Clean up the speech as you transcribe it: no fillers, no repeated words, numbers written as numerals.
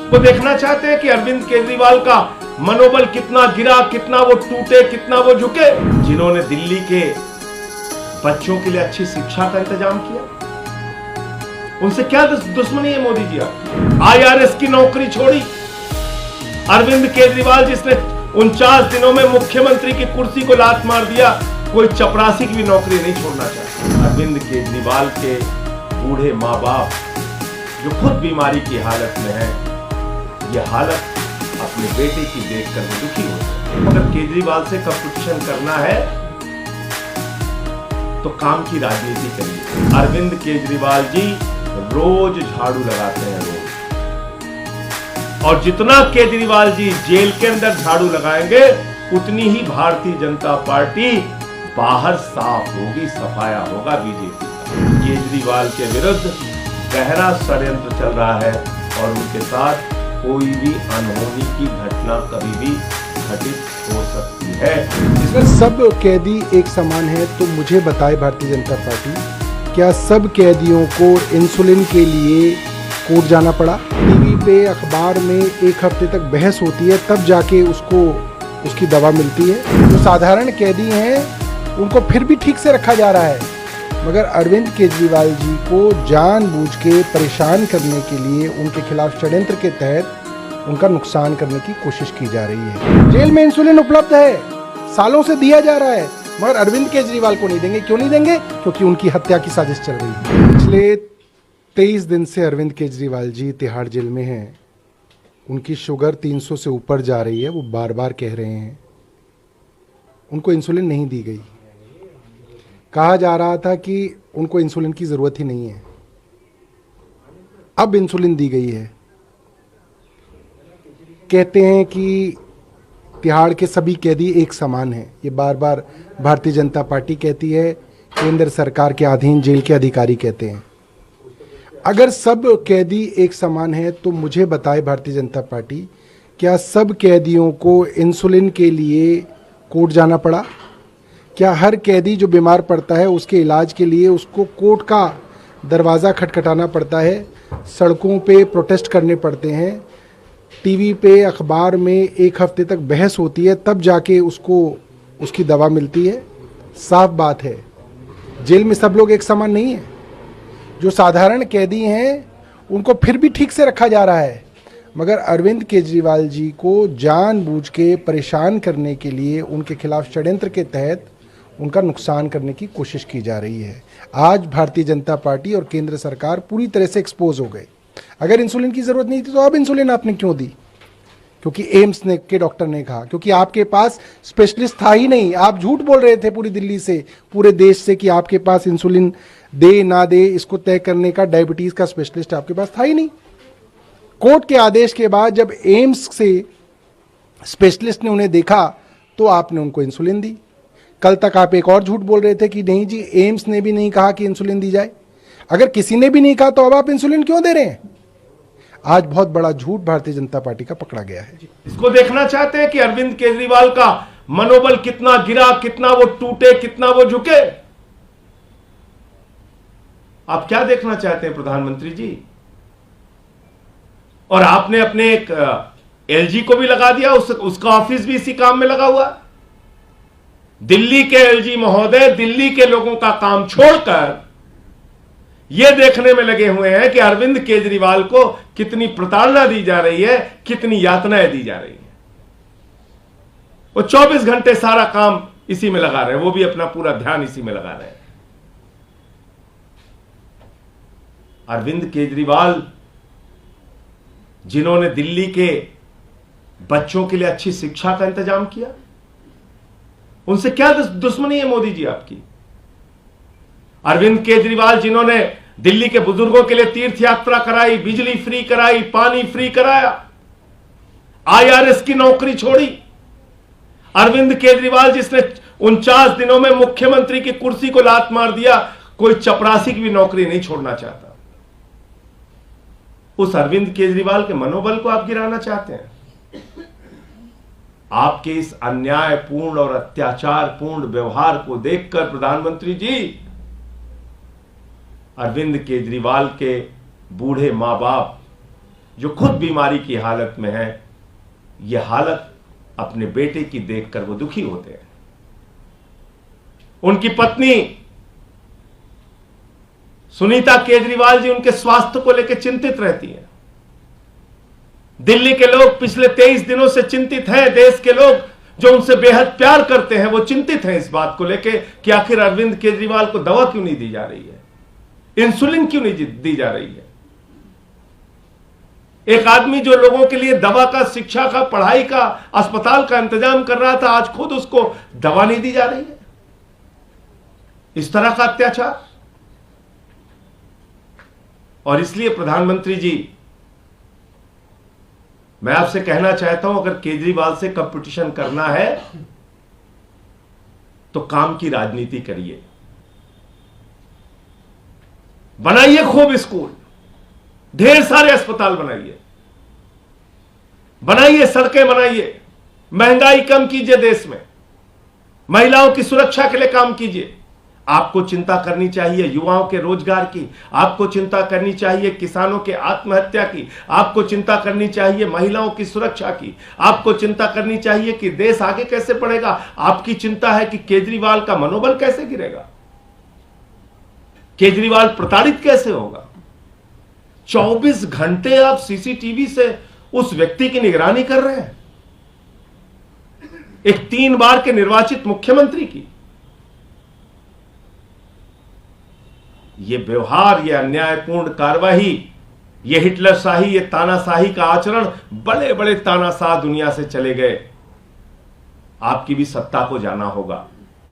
वो देखना चाहते हैं कि अरविंद केजरीवाल का मनोबल कितना गिरा, कितना वो टूटे, कितना वो झुके। जिन्होंने दिल्ली के बच्चों के लिए अच्छी शिक्षा का इंतजाम किया, उनसे क्या दुश्मनी है मोदी जी आपकी? IRS की नौकरी छोड़ी। अरविंद केजरीवाल जिसने 49 दिनों में मुख्यमंत्री की कुर्सी को लात मार दिया, कोई चपरासी की भी नौकरी नहीं छोड़ना चाहता। अरविंद केजरीवाल के बूढ़े माँ बाप जो खुद बीमारी की हालत में है, यह हालत अपने बेटे की देखकर वो दुखी होते हैं। अगर केजरीवाल से कंपटीशन करना है तो काम की राजनीति करिए। अरविंद केजरीवाल जी रोज झाड़ू लगाते हैं, रोज। और जितना केजरीवाल जी जेल के अंदर झाड़ू लगाएंगे, उतनी ही भारतीय जनता पार्टी बाहर साफ होगी, सफाया होगा बीजेपी का। केजरीवाल के विरुद्ध गहरा षड्यंत्र चल रहा है और उनके साथ कोई भी अनहोनी की घटना कभी भी घटित हो सकती है। अगर सब कैदी एक समान है तो मुझे बताए भारतीय जनता पार्टी, क्या सब कैदियों को इंसुलिन के लिए कोर्ट जाना पड़ा? टीवी पे, अखबार में एक हफ्ते तक बहस होती है, तब जाके उसको उसकी दवा मिलती है। जो साधारण कैदी हैं उनको फिर भी ठीक से रखा जा रहा है, मगर अरविंद केजरीवाल जी को जानबूझ के परेशान करने के लिए उनके खिलाफ षड्यंत्र के तहत उनका नुकसान करने की कोशिश की जा रही है। जेल में इंसुलिन उपलब्ध है, सालों से दिया जा रहा है, मगर अरविंद केजरीवाल को नहीं देंगे। क्यों नहीं देंगे? क्योंकि उनकी हत्या की साजिश चल रही है। पिछले 23 दिन से अरविंद केजरीवाल जी तिहाड़ जेल में हैं। उनकी शुगर 300 से ऊपर जा रही है, वो बार बार कह रहे हैं। उनको इंसुलिन नहीं दी गई। कहा जा रहा था कि उनको इंसुलिन की ज़रूरत ही नहीं है, अब इंसुलिन दी गई है। कहते हैं कि तिहाड़ के सभी कैदी एक समान हैं। ये बार बार भारतीय जनता पार्टी कहती है, केंद्र सरकार के अधीन जेल के अधिकारी कहते हैं। अगर सब कैदी एक समान है तो मुझे बताए भारतीय जनता पार्टी, क्या सब कैदियों को इंसुलिन के लिए कोर्ट जाना पड़ा? क्या हर कैदी जो बीमार पड़ता है उसके इलाज के लिए उसको कोर्ट का दरवाज़ा खटखटाना पड़ता है, सड़कों पे प्रोटेस्ट करने पड़ते हैं, टीवी पे, अखबार में एक हफ्ते तक बहस होती है, तब जाके उसको उसकी दवा मिलती है? साफ बात है, जेल में सब लोग एक समान नहीं है। जो साधारण कैदी हैं उनको फिर भी ठीक से रखा जा रहा है, मगर अरविंद केजरीवाल जी को जानबूझ के परेशान करने के लिए उनके खिलाफ षड्यंत्र के तहत उनका नुकसान करने की कोशिश की जा रही है। आज भारतीय जनता पार्टी और केंद्र सरकार पूरी तरह से एक्सपोज हो गए। अगर इंसुलिन की ज़रूरत नहीं थी तो अब इंसुलिन आपने क्यों दी? क्योंकि एम्स ने के डॉक्टर ने कहा, क्योंकि आपके पास स्पेशलिस्ट था ही नहीं। आप झूठ बोल रहे थे पूरी दिल्ली से, पूरे देश से, कि आपके पास इंसुलिन दे ना दे इसको तय करने का डायबिटीज़ का स्पेशलिस्ट आपके पास था ही नहीं। कोर्ट के आदेश के बाद जब एम्स से स्पेशलिस्ट ने उन्हें देखा तो आपने उनको इंसुलिन दी। कल तक आप एक और झूठ बोल रहे थे कि नहीं जी, एम्स ने भी नहीं कहा कि इंसुलिन दी जाए। अगर किसी ने भी नहीं कहा तो अब आप इंसुलिन क्यों दे रहे हैं? आज बहुत बड़ा झूठ भारतीय जनता पार्टी का पकड़ा गया है। इसको देखना चाहते हैं कि अरविंद केजरीवाल का मनोबल कितना गिरा, कितना वो टूटे, कितना वो झुके। आप क्या देखना चाहते हैं प्रधानमंत्री जी? और आपने अपने एक LG को भी लगा दिया, उसका ऑफिस भी इसी काम में लगा हुआ। दिल्ली के LG महोदय दिल्ली के लोगों का काम छोड़कर यह देखने में लगे हुए हैं कि अरविंद केजरीवाल को कितनी प्रताड़ना दी जा रही है, कितनी यातनाएं दी जा रही हैं। वो 24 घंटे सारा काम इसी में लगा रहे हैं, वो भी अपना पूरा ध्यान इसी में लगा रहे हैं। अरविंद केजरीवाल जिन्होंने दिल्ली के बच्चों के लिए अच्छी शिक्षा का इंतजाम किया, उनसे क्या दुश्मनी है मोदी जी आपकी? अरविंद केजरीवाल जिन्होंने दिल्ली के बुजुर्गों के लिए तीर्थ यात्रा कराई, बिजली फ्री कराई, पानी फ्री कराया, IRS की नौकरी छोड़ी। अरविंद केजरीवाल जिसने 49 दिनों में मुख्यमंत्री की कुर्सी को लात मार दिया, कोई चपरासी की भी नौकरी नहीं छोड़ना चाहता। उस अरविंद केजरीवाल के मनोबल को आप गिराना चाहते हैं। आपके इस अन्यायपूर्ण और अत्याचारपूर्ण व्यवहार को देखकर प्रधानमंत्री जी, अरविंद केजरीवाल के बूढ़े मां बाप जो खुद बीमारी की हालत में है, यह हालत अपने बेटे की देखकर वो दुखी होते हैं। उनकी पत्नी सुनीता केजरीवाल जी उनके स्वास्थ्य को लेकर चिंतित रहती हैं। दिल्ली के लोग पिछले 23 दिनों से चिंतित हैं। देश के लोग जो उनसे बेहद प्यार करते हैं वो चिंतित हैं इस बात को लेकर कि आखिर अरविंद केजरीवाल को दवा क्यों नहीं दी जा रही है, इंसुलिन क्यों नहीं दी जा रही है। एक आदमी जो लोगों के लिए दवा का, शिक्षा का, पढ़ाई का, अस्पताल का इंतजाम कर रहा था, आज खुद उसको दवा नहीं दी जा रही है। इस तरह का अत्याचार। और इसलिए प्रधानमंत्री जी, मैं आपसे कहना चाहता हूं, अगर केजरीवाल से कंपटीशन करना है तो काम की राजनीति करिए, बनाइए खूब स्कूल, ढेर सारे अस्पताल बनाइए, सड़कें बनाइए, महंगाई कम कीजिए, देश में महिलाओं की सुरक्षा के लिए काम कीजिए। आपको चिंता करनी चाहिए युवाओं के रोजगार की, आपको चिंता करनी चाहिए किसानों के आत्महत्या की, आपको चिंता करनी चाहिए महिलाओं की सुरक्षा की, आपको चिंता करनी चाहिए कि देश आगे कैसे बढ़ेगा। आपकी चिंता है कि केजरीवाल का मनोबल कैसे गिरेगा, केजरीवाल प्रताड़ित कैसे होगा। 24 घंटे आप सीसीटीवी से उस व्यक्ति की निगरानी कर रहे हैं, एक 3 बार के निर्वाचित मुख्यमंत्री की। ये व्यवहार, ये अन्यायपूर्ण कार्रवाई, ये हिटलरशाही, ये तानाशाही का आचरण, बड़े बड़े तानाशाह दुनिया से चले गए। आपकी भी सत्ता को जाना होगा।